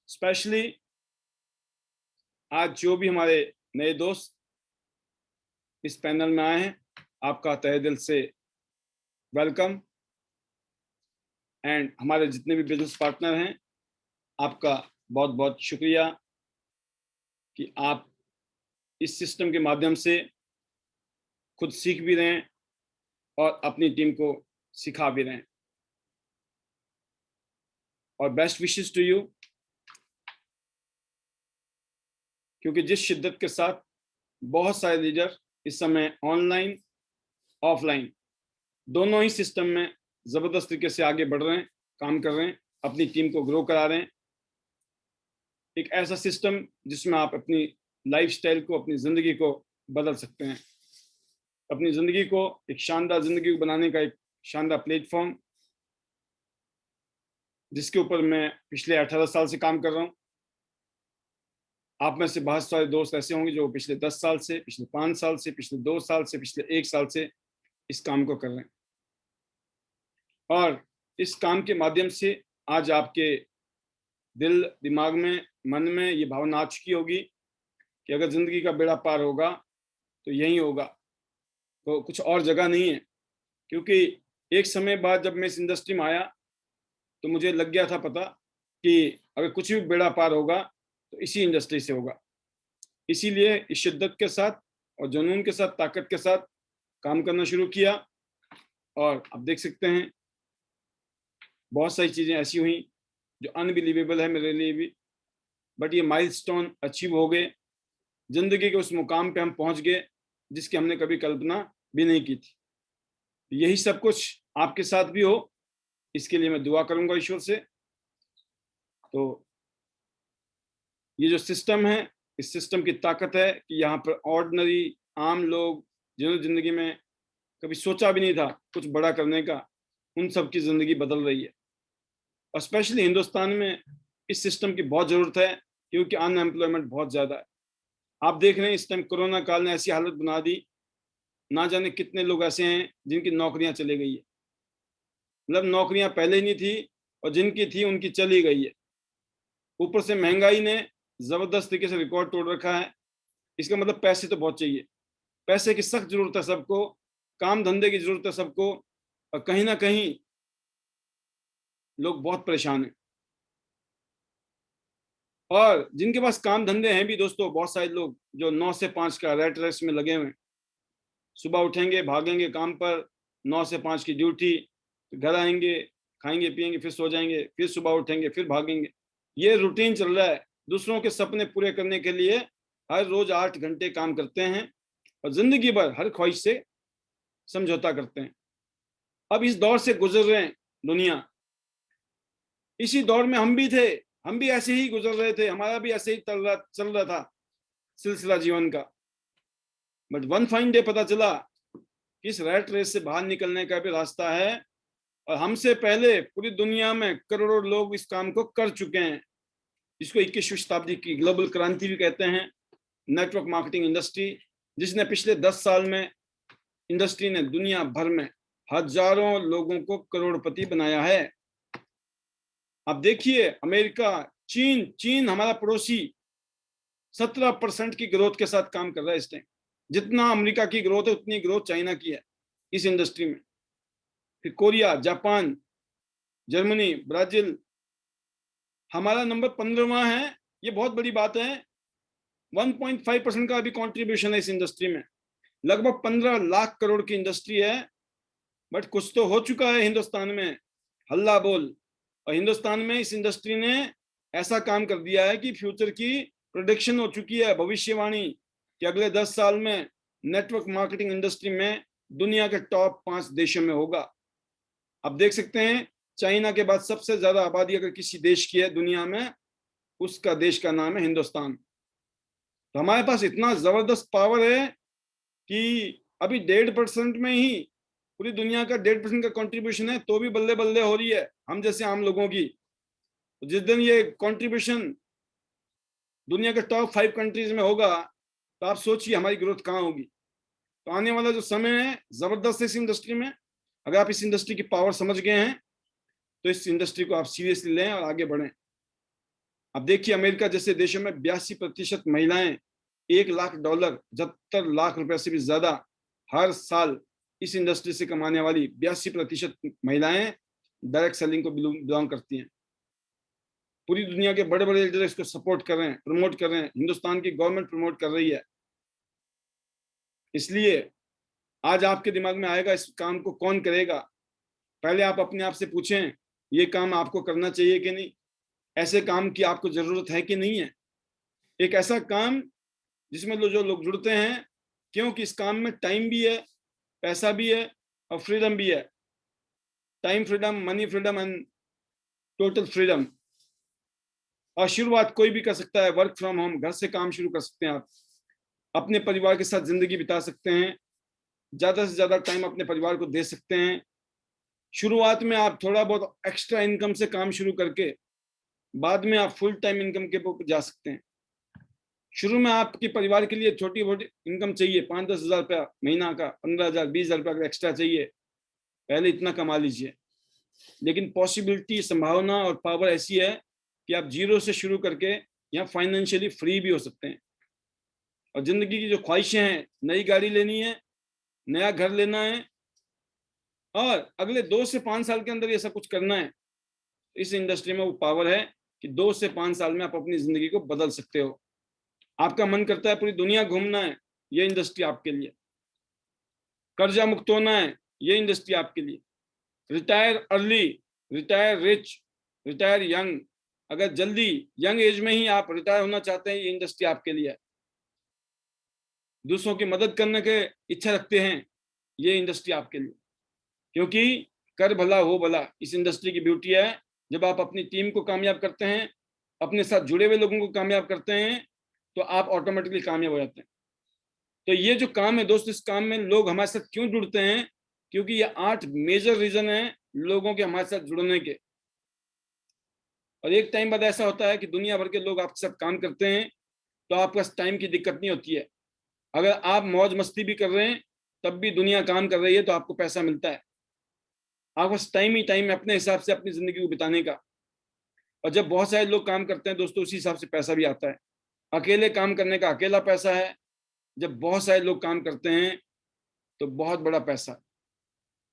Specially आज जो भी हमारे नए दोस्त इस पैनल में आए हैं, आपका तहे दिल से वेलकम। एंड हमारे जितने भी बिजनेस पार्टनर हैं, आपका बहुत बहुत शुक्रिया कि आप इस सिस्टम के माध्यम से खुद सीख भी रहे हैं और अपनी टीम को सिखा भी रहे हैं। और बेस्ट विशेस टू यू, क्योंकि जिस शिद्दत के साथ बहुत सारे लीडर इस समय ऑनलाइन ऑफलाइन दोनों ही सिस्टम में जबरदस्त तरीके से आगे बढ़ रहे हैं, काम कर रहे हैं, अपनी टीम को ग्रो करा रहे हैं। एक ऐसा सिस्टम जिसमें आप अपनी लाइफस्टाइल को, अपनी जिंदगी को बदल सकते हैं, अपनी जिंदगी को एक शानदार जिंदगी को बनाने का एक शानदार प्लेटफॉर्म, जिसके ऊपर मैं पिछले 18 साल से काम कर रहा हूं। आप में से बहुत सारे दोस्त ऐसे होंगे जो पिछले 10 साल से, पिछले 5 साल से, पिछले 2 साल से, पिछले 1 साल से इस काम को कर रहे हैं। और इस काम के माध्यम से आज आपके दिल दिमाग में, मन में ये भावना आ चुकी होगी कि अगर जिंदगी का बेड़ा पार होगा तो यही होगा, तो कुछ और जगह नहीं है। क्योंकि एक समय बाद जब मैं इस इंडस्ट्री में आया तो मुझे लग गया था पता कि अगर कुछ भी बेड़ा पार होगा तो इसी इंडस्ट्री से होगा। इसीलिए इस शिद्दत के साथ और जुनून के साथ, ताकत के साथ काम करना शुरू किया। और अब देख सकते हैं बहुत सारी चीज़ें ऐसी हुई जो अनबिलीवेबल है मेरे लिए भी, बट ये माइलस्टोन अचीव हो गए। जिंदगी के उस मुकाम पे हम पहुंच गए जिसकी हमने कभी कल्पना भी नहीं की थी। यही सब कुछ आपके साथ भी हो, इसके लिए मैं दुआ करूंगा ईश्वर से। तो ये जो सिस्टम है, इस सिस्टम की ताकत है कि यहाँ पर ऑर्डिनरी आम लोग जिन्होंने जिंदगी में कभी सोचा भी नहीं था कुछ बड़ा करने का, उन सब की जिंदगी बदल रही है। और स्पेशली हिंदुस्तान में इस सिस्टम की बहुत जरूरत है, क्योंकि अनएम्प्लॉयमेंट बहुत ज्यादा है। आप देख रहे हैं इस टाइम कोरोना काल ने ऐसी हालत बना दी, ना जाने कितने लोग ऐसे हैं जिनकी नौकरियां चली गई है। मतलब नौकरियां पहले ही नहीं थी और जिनकी थी उनकी चली गई है। ऊपर से महंगाई ने जबरदस्त तरीके से रिकॉर्ड तोड़ रखा है। इसका मतलब पैसे तो बहुत चाहिए, पैसे की सख्त जरूरत है सबको, काम धंधे की जरूरत है सबको। और कहीं ना कहीं लोग बहुत परेशान हैं। और जिनके पास काम धंधे हैं भी दोस्तों, बहुत सारे लोग जो 9 से 5 का रैट रेस में लगे हुए हैं। सुबह उठेंगे, भागेंगे काम पर, 9 से 5 की ड्यूटी, घर आएंगे, खाएंगे पिएंगे, फिर सो जाएंगे, फिर सुबह उठेंगे, फिर भागेंगे। ये रूटीन चल रहा है। दूसरों के सपने पूरे करने के लिए हर रोज 8 घंटे काम करते हैं और जिंदगी भर हर ख्वाहिश से समझौता करते हैं। अब इस दौर से गुजर रहे हैं दुनिया। इसी दौर में हम भी थे, हम भी ऐसे ही गुजर रहे थे, हमारा भी ऐसे ही चल रहा था सिलसिला जीवन का। बट वन फाइन डे पता चला कि इस रैट रेस से बाहर निकलने का भी रास्ता है। और हमसे पहले पूरी दुनिया में करोड़ों लोग इस काम को कर चुके हैं, जिसको 21वीं शताब्दी की ग्लोबल क्रांति भी कहते हैं, नेटवर्क मार्केटिंग इंडस्ट्री, जिसने पिछले 10 साल में इंडस्ट्री ने दुनिया भर में हजारों लोगों को करोड़पति बनाया है। अब देखिए अमेरिका, चीन हमारा पड़ोसी 17% की ग्रोथ के साथ काम कर रहा है इस टाइम। जितना अमेरिका की ग्रोथ है उतनी ग्रोथ चाइना की है इस इंडस्ट्री में। फिर कोरिया, जापान, जर्मनी, ब्राजील, हमारा नंबर 15वां है। ये बहुत बड़ी बात है। 1.5% का अभी कंट्रीब्यूशन है इस इंडस्ट्री में। लगभग 15 लाख करोड़ की इंडस्ट्री है। बट कुछ तो हो चुका है हिंदुस्तान में, हल्ला बोल। और हिंदुस्तान में इस इंडस्ट्री ने ऐसा काम कर दिया है कि फ्यूचर की प्रोडिक्शन हो चुकी है, भविष्यवाणी, कि अगले 10 साल में नेटवर्क मार्केटिंग इंडस्ट्री में दुनिया के टॉप 5 देशों में होगा। अब देख सकते हैं चाइना के बाद सबसे ज्यादा आबादी अगर किसी देश की है दुनिया में, उसका देश का नाम है हिंदुस्तान। तो हमारे पास इतना जबरदस्त पावर है कि अभी 1.5% में ही पूरी दुनिया का 1.5% का कंट्रीब्यूशन है, तो भी बल्ले बल्ले हो रही है हम जैसे आम लोगों की। तो जिस दिन ये कंट्रीब्यूशन दुनिया के टॉप 5 कंट्रीज में होगा, तो आप सोचिए हमारी ग्रोथ कहाँ होगी। तो आने वाला जो समय है जबरदस्त है इस इंडस्ट्री में। अगर आप इस इंडस्ट्री की पावर समझ गए हैं तो इस इंडस्ट्री को आप सीरियसली लें और आगे बढ़ें। अब देखिए अमेरिका जैसे देशों में 82% महिलाएं $1 लाख 75 लाख रुपए से भी ज्यादा हर साल इस इंडस्ट्री से कमाने वाली 82% महिलाएं डायरेक्ट सेलिंग को बिलोंग करती हैं। पूरी दुनिया के बड़े बड़े लीडर इसको सपोर्ट कर रहे हैं, प्रमोट कर रहे हैं, हिंदुस्तान की गवर्नमेंट प्रमोट कर रही है। इसलिए आज आपके दिमाग में आएगा इस काम को कौन करेगा। पहले आप अपने आप से पूछें ये काम आपको करना चाहिए कि नहीं, ऐसे काम की आपको जरूरत है कि नहीं है। एक ऐसा काम जिसमें जो लोग जुड़ते हैं, क्योंकि इस काम में टाइम भी है, पैसा भी है और फ्रीडम भी है। Time freedom, money freedom and total freedom. और शुरुआत कोई भी कर सकता है, वर्क फ्रॉम होम, घर से काम शुरू कर सकते हैं। आप अपने परिवार के साथ जिंदगी बिता सकते हैं, ज्यादा से ज्यादा टाइम अपने परिवार को दे सकते हैं। शुरुआत में आप थोड़ा बहुत एक्स्ट्रा इनकम से काम शुरू करके बाद में आप फुल टाइम इनकम के ऊपर जा सकते हैं। शुरू में आपके परिवार के लिए छोटी मोटी इनकम चाहिए, 5-10 हज़ार रुपया महीना का, 15,000 20,000 रुपया का एक्स्ट्रा चाहिए, पहले इतना कमा लीजिए। लेकिन पॉसिबिलिटी, संभावना और पावर ऐसी है कि आप जीरो से शुरू करके यहाँ फाइनेंशियली फ्री भी हो सकते हैं। और जिंदगी की जो ख्वाहिशें हैं, नई गाड़ी लेनी है, नया घर लेना है और अगले 2 से 5 साल के अंदर ये सब कुछ करना है, इस इंडस्ट्री में वो पावर है कि 2 से 5 साल में आप अपनी जिंदगी को बदल सकते हो। आपका मन करता है पूरी दुनिया घूमना है, ये इंडस्ट्री आपके लिए। कर्जा मुक्त होना है, ये इंडस्ट्री आपके लिए। Retire early, retire rich, retire young, अगर जल्दी यंग एज में ही आप रिटायर होना चाहते हैं, ये इंडस्ट्री आपके लिए है। दूसरों की मदद करने के इच्छा रखते हैं, ये इंडस्ट्री आपके लिए। क्योंकि कर भला हो भला, इस इंडस्ट्री की ब्यूटी है। जब आप अपनी टीम को कामयाब करते हैं, अपने साथ जुड़े हुए लोगों को कामयाब करते हैं, तो आप ऑटोमेटिकली कामयाब हो जाते हैं। तो ये जो काम है दोस्त, इस काम में लोग हमारे साथ क्यों जुड़ते हैं? क्योंकि ये 8 मेजर रीजन है लोगों के हमारे साथ जुड़ने के। और एक टाइम बाद ऐसा होता है कि दुनिया भर के लोग आपके साथ काम करते हैं, तो आपके पास टाइम की दिक्कत नहीं होती है। अगर आप मौज मस्ती भी कर रहे हैं, तब भी दुनिया काम कर रही है, तो आपको पैसा मिलता है। आपके पास टाइम ही टाइम है अपने हिसाब से अपनी जिंदगी को बिताने का। और जब बहुत सारे लोग काम करते हैं दोस्तों, उसी हिसाब से पैसा भी आता है। अकेले काम करने का अकेला पैसा है, जब बहुत सारे लोग काम करते हैं तो बहुत बड़ा पैसा।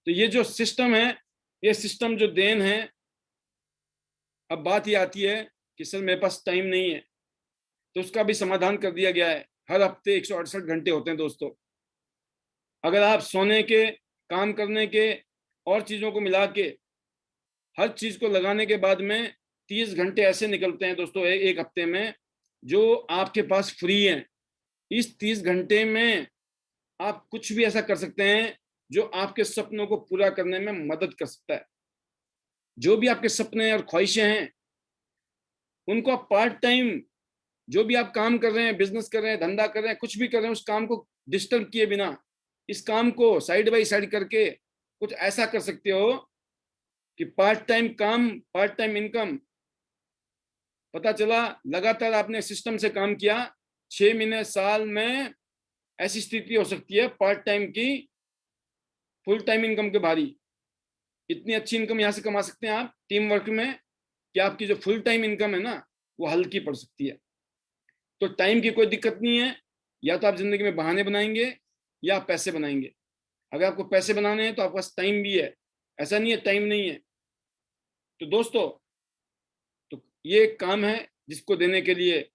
तो ये जो सिस्टम है, ये सिस्टम जो देन है। अब बात ये आती है कि सर मेरे पास टाइम नहीं है, तो उसका भी समाधान कर दिया गया है। हर हफ्ते 168 घंटे होते हैं दोस्तों। अगर आप सोने के, काम करने के और चीजों को मिला के, हर चीज को लगाने के बाद में 30 घंटे ऐसे निकलते हैं दोस्तों एक हफ्ते में, जो आपके पास फ्री हैं। इस 30 घंटे में आप कुछ भी ऐसा कर सकते हैं जो आपके सपनों को पूरा करने में मदद कर सकता है। जो भी आपके सपने और ख्वाहिशें हैं, उनको आप पार्ट टाइम, जो भी आप काम कर रहे हैं, बिजनेस कर रहे हैं, धंधा कर रहे हैं, कुछ भी कर रहे हैं, उस काम को डिस्टर्ब किए बिना, इस काम को साइड बाई साइड करके कुछ ऐसा कर सकते हो कि पार्ट टाइम काम, पार्ट टाइम इनकम। पता चला लगातार आपने सिस्टम से काम किया, 6 महीने, साल में ऐसी स्थिति हो सकती है पार्ट टाइम की फुल टाइम इनकम के भारी। इतनी अच्छी इनकम यहाँ से कमा सकते हैं आप टीम वर्क में, कि आपकी जो फुल टाइम इनकम है ना, वो हल्की पड़ सकती है। तो टाइम की कोई दिक्कत नहीं है। या तो आप जिंदगी में बहाने बनाएंगे या आप पैसे बनाएंगे। अगर आपको पैसे बनाने हैं तो आपके पास टाइम भी है, ऐसा नहीं है टाइम नहीं है। तो दोस्तों, तो ये एक काम है जिसको देने के लिए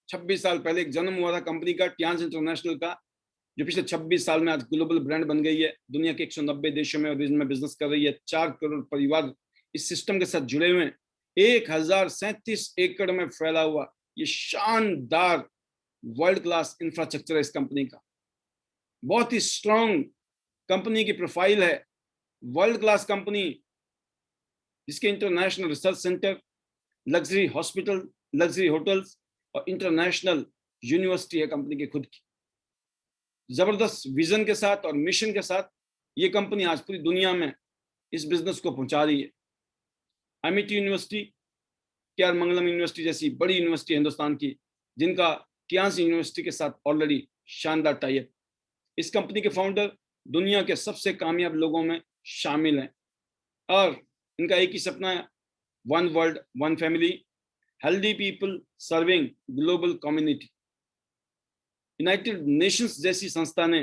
26 साल पहले एक जन्म हुआ था कंपनी का, टियांस इंटरनेशनल का, जो पिछले 26 साल में आज ग्लोबल ब्रांड बन गई है। दुनिया के 190 देशों में और में बिजनेस कर रही है। 4 करोड़ परिवार इस सिस्टम के साथ जुड़े हुए हैं। 1037 एकड़ में फैला हुआ ये शानदार वर्ल्ड क्लास इंफ्रास्ट्रक्चर है इस कंपनी का। बहुत ही स्ट्रॉन्ग कंपनी की प्रोफाइल है। वर्ल्ड क्लास कंपनी जिसके international research centre, luxury hospital, luxury hotels और इंटरनेशनल यूनिवर्सिटी है कंपनी की खुद की। जबरदस्त विजन के साथ और मिशन के साथ ये कंपनी आज पूरी दुनिया में इस बिजनेस को पहुंचा रही है। एमिटी यूनिवर्सिटी, केआर मंगलम यूनिवर्सिटी जैसी बड़ी यूनिवर्सिटी हिंदुस्तान की, जिनका टियांस यूनिवर्सिटी के साथ ऑलरेडी शानदार टाई अप। इस कंपनी के फाउंडर दुनिया के सबसे कामयाब लोगों में शामिल हैं और इनका एक ही सपना है, one world one family. Healthy people serving global community. United Nations जैसी संस्था ने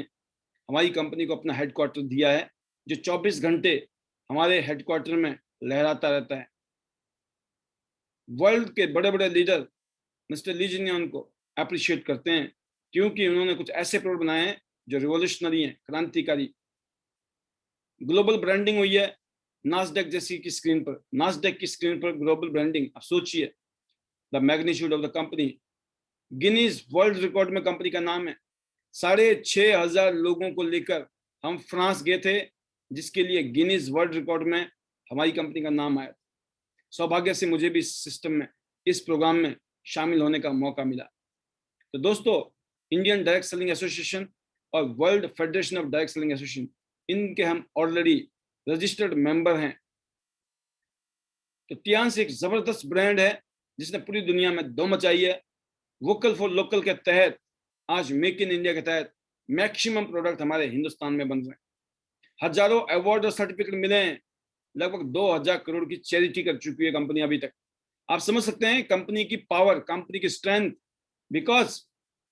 हमारी कंपनी को अपना हेडक्वार्टर दिया है, जो 24 घंटे हमारे हेडक्वार्टर में लहराता रहता है। वर्ल्ड के बड़े बड़े लीडर मिस्टर ली जिनयांग को अप्रिशिएट करते हैं, क्योंकि उन्होंने कुछ ऐसे प्रोडक्ट बनाए हैं जो रिवॉल्यूशनरी हैं, क्रांतिकारी। ग्लोबल ब्रांडिंग हुई है नास्डेक जैसी की स्क्रीन पर, नास्डेक की स्क्रीन पर ग्लोबल ब्रांडिंग। अब सोचिए the magnitude of the company. Guinness world record में कंपनी का नाम है। 6,500 लोगों को लेकर हम फ्रांस गए थे, जिसके लिए गिनीज वर्ल्ड रिकॉर्ड में हमारी कंपनी का नाम आया। सौभाग्य से मुझे भी इस सिस्टम में, इस प्रोग्राम में शामिल होने का मौका मिला। तो दोस्तों, इंडियन डायरेक्ट सेलिंग एसोसिएशन और world federation of direct selling association, इनके हम ऑलरेडी रजिस्टर्ड मेंबर हैं। तो टियांस एक जबरदस्त ब्रांड है जिसने पूरी दुनिया में दम मचाई है। वोकल फॉर लोकल के तहत आज मेक इन इंडिया के तहत मैक्सिमम प्रोडक्ट हमारे हिंदुस्तान में बन रहे हैं। हजारों अवार्ड और सर्टिफिकेट मिले हैं। लगभग 2,000 करोड़ की चैरिटी कर चुकी है कंपनी अभी तक। आप समझ सकते हैं कंपनी की पावर, कंपनी की स्ट्रेंथ, बिकॉज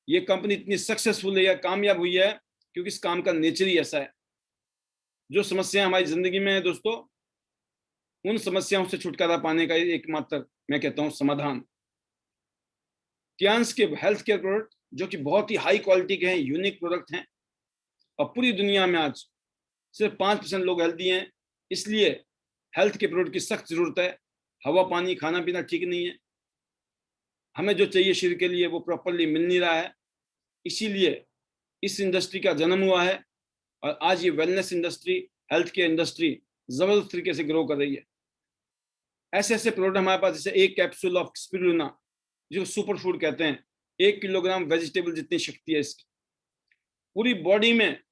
ये कंपनी इतनी सक्सेसफुल है या कामयाब हुई है क्योंकि इस काम का नेचर ही ऐसा है। जो समस्या हमारी जिंदगी में है दोस्तों, उन समस्याओं से छुटकारा पाने का एकमात्र मैं कहता हूं समाधान टियांस के हेल्थ केयर प्रोडक्ट, जो कि बहुत ही हाई क्वालिटी के हैं, यूनिक प्रोडक्ट हैं। और पूरी दुनिया में आज सिर्फ 5% लोग हेल्दी हैं, इसलिए हेल्थ के प्रोडक्ट की सख्त जरूरत है। हवा पानी खाना पीना ठीक नहीं है, हमें जो चाहिए शरीर के लिए वो प्रॉपरली मिल नहीं रहा है। इसीलिए इस इंडस्ट्री का जन्म हुआ है और आज ये wellness industry, health care industry जबरदस्त तरीके से ग्रो कर रही है। ऐसे ऐसे प्रोडक्ट हमारे पास, जैसे एक कैप्सूल ऑफ स्पिरुलिना, जो सुपर फूड कहते हैं, 1 किलोग्राम वेजिटेबल जितनी शक्ति है इसकी। पूरी बॉडी में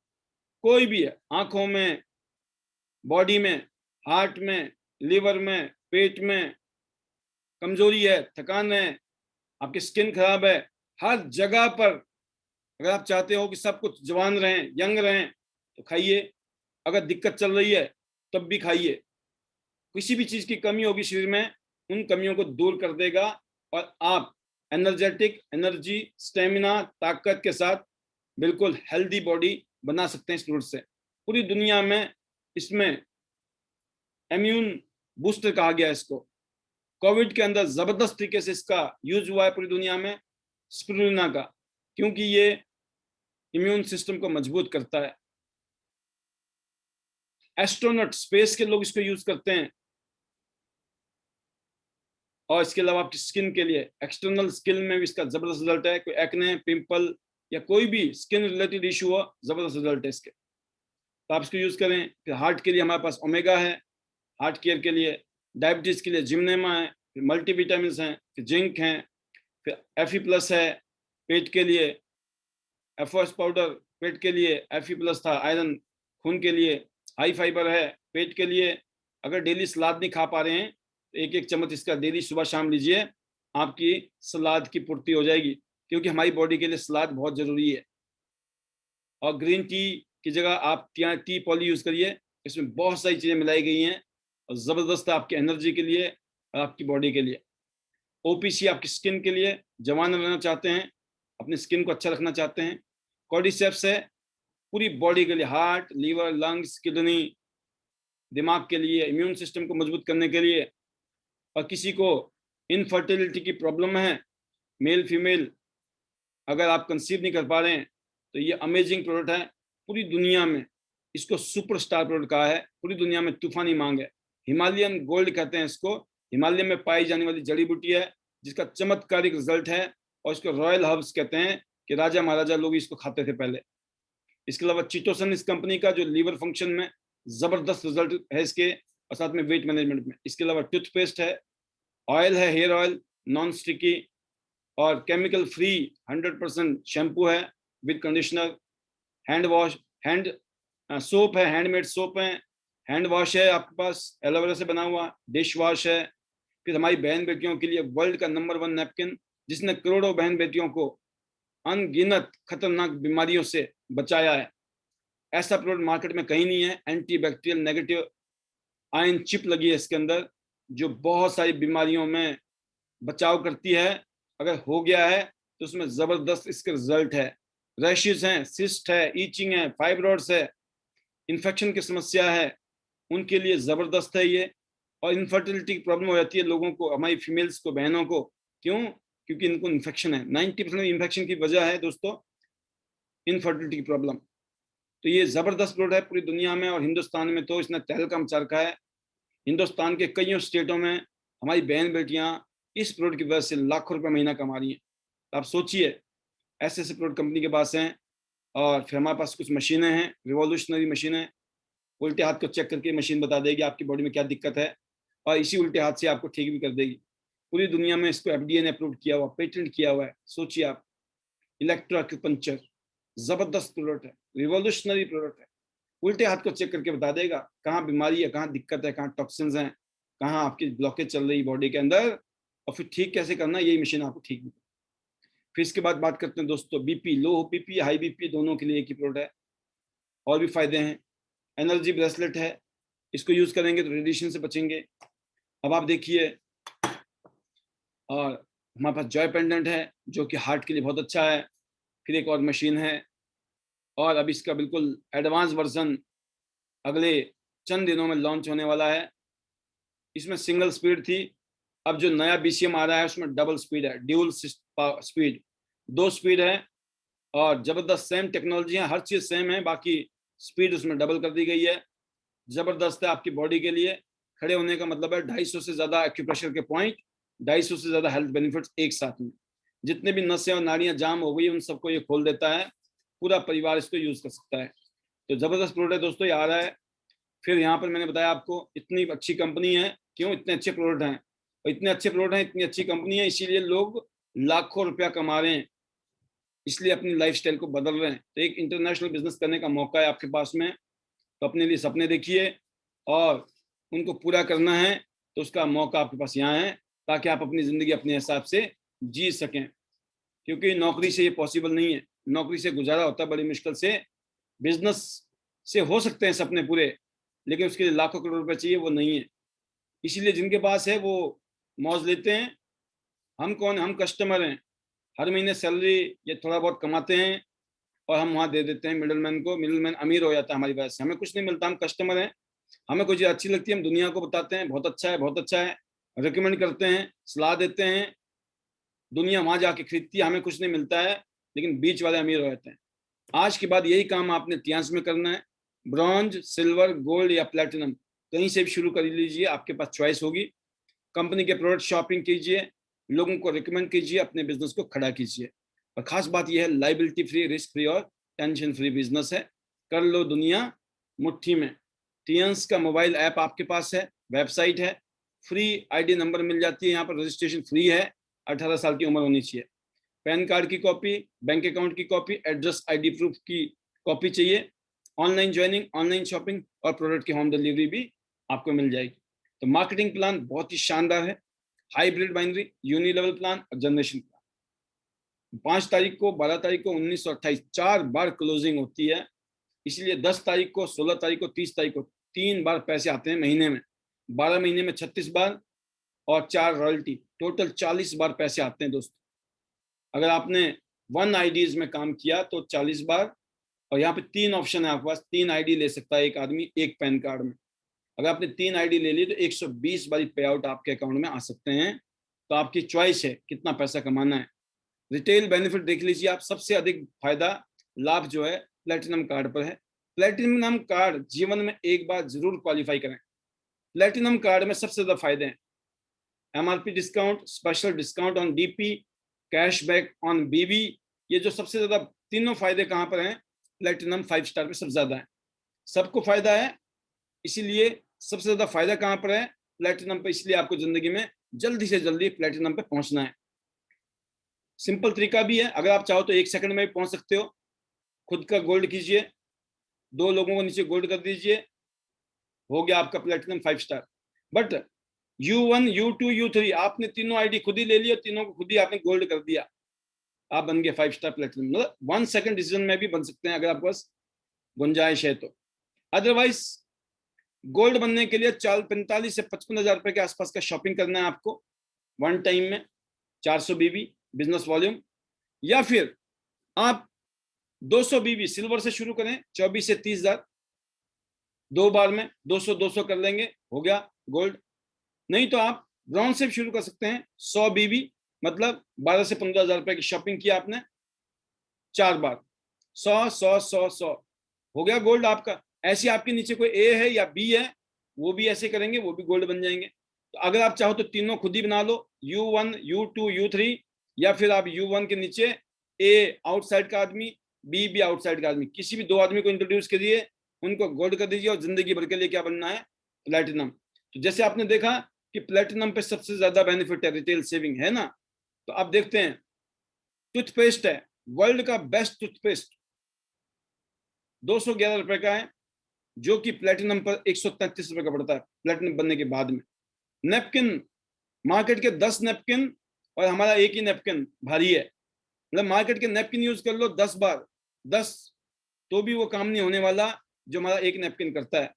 कोई भी है, आंखों में, बॉडी में, हार्ट में, लिवर में, पेट में कमजोरी है, थकान है, आपकी स्किन खराब है, हर जगह पर अगर आप चाहते हो कि सब कुछ जवान रहें, यंग रहें, तो खाइए। अगर दिक्कत चल रही है तब भी खाइए। किसी भी चीज की कमी होगी शरीर में, उन कमियों को दूर कर देगा और आप एनर्जेटिक, एनर्जी, स्टेमिना, ताकत के साथ बिल्कुल हेल्दी बॉडी बना सकते हैं इस फ्रूट से। पूरी दुनिया में इसमें इम्यून बूस्टर कहा गया है इसको। कोविड के अंदर जबरदस्त तरीके से इसका यूज हुआ है पूरी दुनिया में, स्पिरुलिना का, क्योंकि ये इम्यून सिस्टम को मजबूत करता है। एस्ट्रोनॉट, स्पेस के लोग इसको यूज करते हैं। और इसके अलावा आपकी स्किन के लिए, एक्सटर्नल स्किन में भी इसका जबरदस्त रिजल्ट है। कोई एक्ने, पिंपल या कोई भी स्किन रिलेटेड इशू हो, जबरदस्त रिजल्ट है इसके, तो आप इसको यूज करें। फिर हार्ट के लिए हमारे पास ओमेगा है, हार्ट केयर के लिए। डायबिटीज के लिए जिमनेमा है, फिर मल्टीविटामिन हैं, फिर जिंक हैं, फिर Fe+ है पेट के लिए, एफओएस पाउडर पेट के लिए, Fe+ था आयरन खून के लिए, हाई फाइबर है पेट के लिए। अगर डेली सलाद नहीं खा पा रहे हैं तो एक एक चम्मच इसका डेली सुबह शाम लीजिए, आपकी सलाद की पूर्ति हो जाएगी, क्योंकि हमारी बॉडी के लिए सलाद बहुत जरूरी है। और ग्रीन टी की जगह आप टी पॉली यूज करिए, इसमें बहुत सारी चीजें मिलाई गई हैं और जबरदस्त है आपकी एनर्जी के लिए और आपकी बॉडी के लिए। ओपीसी आपकी स्किन के लिए, जवान रहना चाहते हैं, अपनी स्किन को अच्छा रखना चाहते हैं। कॉर्डिसेप्स है पूरी बॉडी के लिए, हार्ट, लीवर, लंग्स, किडनी, दिमाग के लिए, इम्यून सिस्टम को मजबूत करने के लिए। और किसी को इनफर्टिलिटी की प्रॉब्लम है, मेल फीमेल, अगर आप कंसीव नहीं कर पा रहे हैं, तो ये अमेजिंग प्रोडक्ट है। पूरी दुनिया में इसको सुपरस्टार प्रोडक्ट कहा है, पूरी दुनिया में तूफानी मांग है। हिमालयन गोल्ड कहते हैं इसको, हिमालय में पाई जाने वाली जड़ी बूटी है जिसका चमत्कारिक रिजल्ट है। और इसको रॉयल हर्ब्स कहते हैं कि राजा महाराजा लोग इसको खाते थे पहले। इसके अलावा चिटोसन इस कंपनी का, जो लीवर फंक्शन में जबरदस्त रिजल्ट है इसके, और साथ में वेट मैनेजमेंट में। इसके अलावा टूथपेस्ट है, ऑयल है, हेयर ऑयल, नॉन स्टिकी और केमिकल फ्री 100% शैम्पू है with conditioner. Hand wash, hand soap है, हैंडमेड सोप है, हैंड वॉश है आपके पास एलोवेरा से बना हुआ, डिश वॉश है। फिर हमारी बहन बेटियों के लिए वर्ल्ड का नंबर 1 नैपकिन, जिसने करोड़ों बहन बेटियों को अनगिनत खतरनाक बीमारियों से बचाया है। ऐसा प्रोडक्ट मार्केट में कहीं नहीं है। Anti bacterial negative ion chip लगी है इसके अंदर, जो बहुत सारी बीमारियों में बचाव करती है। अगर हो गया है तो उसमें जबरदस्त इसके रिजल्ट है। रैशेस हैं, सिस्ट है, ईचिंग है, फाइब्रॉइड्स है, इन्फेक्शन की समस्या है, उनके लिए जबरदस्त है ये। और इनफर्टिलिटी की प्रॉब्लम हो जाती है लोगों को, हमारी फीमेल्स को, बहनों को। क्यों? क्योंकि इनको इन्फेक्शन है। 90% इन्फेक्शन की वजह है दोस्तों इनफर्टिलिटी की प्रॉब्लम। तो ये जबरदस्त प्रोडक्ट है पूरी दुनिया में, और हिंदुस्तान में तो इसने तहलका मचा रखा है। हिंदुस्तान के कईयों स्टेटों में हमारी बहन बेटियां इस प्रोडक्ट की वजह से लाखों रुपए महीना कमा रही हैं। तो आप सोचिए, ऐसे ऐसे प्रोडक्ट कंपनी के पास हैं। और फिर हमारे पास कुछ मशीनें हैं, रिवॉल्यूशनरी मशीनें, उल्टे हाथ को चेक करके मशीन बता देगी आपकी बॉडी में क्या दिक्कत है, और इसी उल्टे हाथ से आपको ठीक भी कर देगी। पूरी दुनिया में इसको एफडीए ने अप्रूव किया हुआ, पेटेंट किया हुआ है। सोचिए आप, इलेक्ट्रो एक्यूपंक्चर, जबरदस्त प्रोडक्ट है, रिवॉल्यूशनरी प्रोडक्ट है। उल्टे हाथ को चेक करके बता देगा कहाँ बीमारी है, कहाँ दिक्कत है, कहाँ टॉक्सिन्स हैं, कहाँ आपकी ब्लॉकेज चल रही है बॉडी के अंदर, और फिर ठीक कैसे करना है, यही मशीन आपको ठीक भी। फिर इसके बाद बात करते हैं दोस्तों बीपी, लो बीपी, हाई बीपी, दोनों के लिए एक ही प्रोडक्ट है। और भी फायदे हैं। एनर्जी ब्रेसलेट है, इसको यूज करेंगे तो रेडिएशन से बचेंगे। अब आप देखिए, और हमारे पास जॉय पेंडेंट है जो कि हार्ट के लिए बहुत अच्छा है। फिर एक और मशीन है, और अब इसका बिल्कुल एडवांस वर्जन अगले चंद दिनों में लॉन्च होने वाला है। इसमें सिंगल स्पीड थी, अब जो नया बीसीएम आ रहा है उसमें डबल स्पीड है, ड्यूल स्पीड, 2 स्पीड है। और जबरदस्त सेम टेक्नोलॉजी है, हर चीज सेम है, बाकी स्पीड उसमें डबल कर दी गई है। जबरदस्त है आपकी बॉडी के लिए। खड़े होने का मतलब है 250 से ज्यादा एक्यूप्रेशर के पॉइंट, 250 से ज्यादा हेल्थ बेनिफिट्स एक साथ में। जितने भी नसें और नाड़ियां जाम हो गई उन सबको ये खोल देता है। पूरा परिवार इसको यूज कर सकता है। तो जबरदस्त प्रोडक्ट दोस्तों ये आ रहा है। फिर यहाँ पर मैंने बताया आपको इतनी अच्छी कंपनी है, क्यों इतने अच्छे प्रोडक्ट हैं, और इतने अच्छे प्रोडक्ट हैं, इतनी अच्छी कंपनी है, इसीलिए लोग लाखों रुपया कमा रहे हैं, इसलिए अपनी लाइफस्टाइल को बदल रहे हैं। तो एक इंटरनेशनल बिजनेस करने का मौका है आपके पास में। तो अपने लिए सपने देखिए और उनको पूरा करना है, तो उसका मौका आपके पास यहाँ है, ताकि आप अपनी ज़िंदगी अपने हिसाब से जी सकें। क्योंकि नौकरी से ये पॉसिबल नहीं है, नौकरी से गुजारा होता है बड़ी मुश्किल से। बिजनेस से हो सकते हैं सपने पूरे, लेकिन उसके लिए लाखों करोड़ रुपए चाहिए, वो नहीं है। इसीलिए जिनके पास है वो मौज लेते हैं। हम कौन, हम कस्टमर हैं। हर महीने सैलरी ये थोड़ा बहुत कमाते हैं और हम वहाँ दे देते हैं मिडलमैन को। मिडलमैन अमीर हो जाता है हमारी वजह से, हमें कुछ नहीं मिलता, हम कस्टमर हैं। हमें कोई चीज़ अच्छी लगती है हम दुनिया को बताते हैं बहुत अच्छा है, बहुत अच्छा है, रिकमेंड करते हैं, सलाह देते हैं। दुनिया वहाँ जाके खरीदती है, हमें कुछ नहीं मिलता है, लेकिन बीच वाले अमीर हो जाते हैं। आज के बाद यही काम आपने इतिहास में करना है। ब्रॉन्ज, सिल्वर, गोल्ड या प्लेटिनम, कहीं से भी शुरू कर लीजिए, आपके पास चॉइस होगी। कंपनी के प्रोडक्ट शॉपिंग कीजिए, लोगों को रिकमेंड कीजिए, अपने बिजनेस को खड़ा कीजिए। और खास बात यह है, लाइबिलिटी फ्री, रिस्क फ्री और टेंशन फ्री बिजनेस है। कर लो दुनिया मुट्ठी में। टियंस का मोबाइल ऐप आपके पास है, वेबसाइट है, फ्री आईडी नंबर मिल जाती है, यहाँ पर रजिस्ट्रेशन फ्री है, 18 साल की उम्र होनी चाहिए। पैन कार्ड की कॉपी, बैंक अकाउंट की कॉपी, एड्रेस आईडी प्रूफ की कॉपी चाहिए। ऑनलाइन ज्वाइनिंग, ऑनलाइन शॉपिंग और प्रोडक्ट की होम डिलीवरी भी आपको मिल जाएगी। तो मार्केटिंग प्लान बहुत ही शानदार है। Hybrid binary, unilevel plan और जनरेशन प्लान। 5 तारीख को, 12 तारीख को, 19 और 28 4 बार क्लोजिंग होती है। इसलिए 10 तारीख को, 16 तारीख को, 30 तारीख को 3 बार पैसे आते हैं महीने में। 12 महीने में 36 बार और 4 रॉयल्टी, टोटल 40 बार पैसे आते हैं दोस्तों। अगर आपने 1 आईडीज में काम किया तो 40 बार। और यहाँ पे 3 ऑप्शन है आपके पास, 3 आईडी ले सकता है एक आदमी एक पैन कार्ड में। अगर आपने 3 आईडी ले ली तो 120 बारी पे आउट आपके अकाउंट में आ सकते हैं। तो आपकी चॉइस है कितना पैसा कमाना है। रिटेल बेनिफिट देख लीजिए आप, सबसे अधिक फायदा लाभ जो है प्लेटिनम कार्ड पर है। प्लेटिनम कार्ड जीवन में एक बार जरूर क्वालिफाई करें। प्लेटिनम कार्ड में सबसे ज्यादा फायदे हैं, MRP discount, special discount on DP, cashback on BB. ये जो सबसे ज्यादा तीनों फायदे कहाँ पर हैं, प्लेटिनम 5 स्टार पे सबसे ज्यादा है। सबको फायदा है, इसीलिए सबसे ज्यादा फायदा कहाँ पर है, प्लेटिनम पे। इसलिए आपको जिंदगी में जल्दी से जल्दी प्लेटिनम पे पहुंचना है। सिंपल तरीका भी है, अगर आप चाहो तो 1 सेकंड में भी पहुंच सकते हो। खुद का गोल्ड कीजिए, 2 लोगों को नीचे गोल्ड कर दीजिए, हो गया आपका platinum 5 star. But U1, U2, U3 आपने तीनों आईडी खुद ही ले लिया, तीनों को खुद ही आपने गोल्ड कर दिया, आप बन गए 5 स्टार प्लेटिनम। मतलब 1 सेकंड डिसीजन में भी बन सकते हैं अगर आपके पास गुंजाइश है तो। अदरवाइज गोल्ड बनने के लिए 45 से 55 हजार रुपए के आसपास का शॉपिंग करना है आपको 1 टाइम में। 400 बीबी बिजनेस वॉल्यूम, या फिर आप 200 बीबी सिल्वर से शुरू करें, 24 से 30,000, 2 बार में 200 कर लेंगे, हो गया गोल्ड। नहीं तो आप ब्रॉन्ज से शुरू कर सकते हैं, 100 बीबी, मतलब 12 से 15,000 रुपए की शॉपिंग की आपने 4 बार, 100 हो गया गोल्ड आपका। ऐसे आपके नीचे कोई ए है या बी है, वो भी ऐसे करेंगे, वो भी गोल्ड बन जाएंगे। तो अगर आप चाहो तो तीनों खुद ही बना लो, U1 U2 U3, या फिर आप U1 के नीचे ए आउटसाइड का आदमी, बी भी आउटसाइड का आदमी, किसी भी 2 आदमी को इंट्रोड्यूस करिए, उनको गोल्ड कर दीजिए और जिंदगी भर के लिए क्या बनना है, प्लेटिनम। तो जैसे आपने देखा कि प्लेटिनम पे सबसे ज्यादा बेनिफिट है, रिटेल सेविंग है ना। तो आप देखते हैं टूथपेस्ट है, वर्ल्ड का बेस्ट टूथपेस्ट 211 रुपए का है, जो कि प्लेटिनम पर 133 रुपए का पड़ता है प्लेटिनम बनने के बाद में। नेपकिन, मार्केट के 10 नेपकिन और हमारा एक ही नेपकिन भारी है, मतलब मार्केट के नेपकिन यूज कर लो 10 बार 10, तो भी वो काम नहीं होने वाला जो हमारा एक नेपकिन करता है।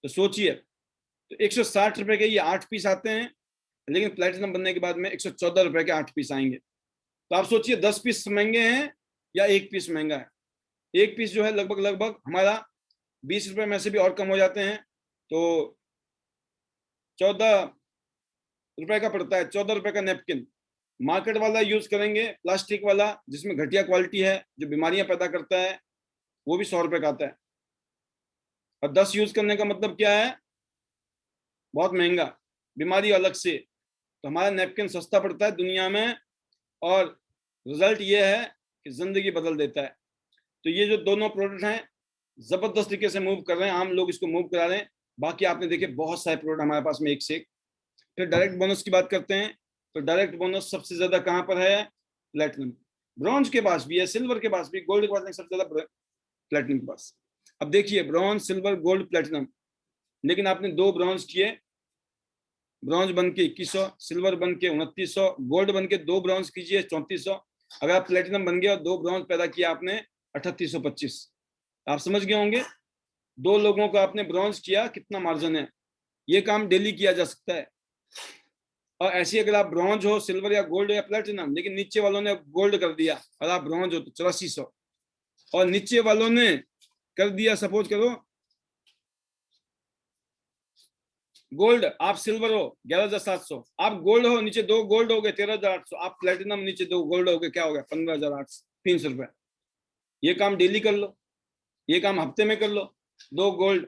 तो सोचिए, तो 160 रुपए के ये 8 पीस आते हैं, लेकिन प्लेटिनम बनने के बाद में 114 रुपए के 8 पीस आएंगे। तो आप सोचिए 10 पीस महंगे हैं या एक पीस महंगा है। एक पीस जो है लगभग हमारा 20 रुपए में से भी और कम हो जाते हैं, तो 14 रुपए का पड़ता है, 14 रुपए का नेपकिन। मार्केट वाला यूज करेंगे प्लास्टिक वाला, जिसमें घटिया क्वालिटी है, जो बीमारियां पैदा करता है, वो भी 100 रुपए का आता है। और 10 यूज करने का मतलब क्या है, बहुत महंगा, बीमारी अलग से। तो हमारा नेपकिन सस्ता पड़ता है दुनिया में, और रिजल्ट ये है कि जिंदगी बदल देता है। तो ये जो दोनों प्रोडक्ट हैं जबरदस्त तरीके से मूव कर रहे हैं, आम लोग इसको मूव करा रहे हैं। बाकी आपने देखे बहुत सारे प्रोडक्ट हमारे पास में एक से एक। फिर डायरेक्ट बोनस की बात करते हैं, तो डायरेक्ट बोनस सबसे ज्यादा कहाँ पर है, प्लेटिनम। ब्रॉन्ज के पास भी है, सिल्वर के पास भी, गोल्ड के पास नहीं, सबसे ज्यादा प्लेटिनम के पास। अब देखिए ब्रॉन्ज, सिल्वर, गोल्ड, प्लेटिनम, लेकिन आपने 2 ब्रॉन्ज किए, ब्रॉन्ज बन के 2100, सिल्वर बन के 2900, गोल्ड बन के 2 ब्रॉन्ज कीजिए 3400। अगर आप प्लेटिनम बन गया और 2 ब्रॉन्ज पैदा किया आपने 3825। आप समझ गए होंगे 2 लोगों को आपने ब्रॉन्ज किया, कितना मार्जिन है। ये काम डेली किया जा सकता है। और ऐसे अगर आप ब्रॉन्ज हो, सिल्वर या गोल्ड या प्लेटिनम, लेकिन नीचे वालों ने गोल्ड कर दिया और आप ब्रॉन्ज हो तो 8400, और नीचे वालों ने कर दिया सपोज करो गोल्ड, आप सिल्वर हो 11,700, आप गोल्ड हो, नीचे 2 गोल्ड हो गए 13,800, आप प्लेटिनम नीचे 2 गोल्ड हो गए, क्या हो गया 15,300 रुपए। ये काम डेली कर लो, ये काम हफ्ते में कर लो, 2 गोल्ड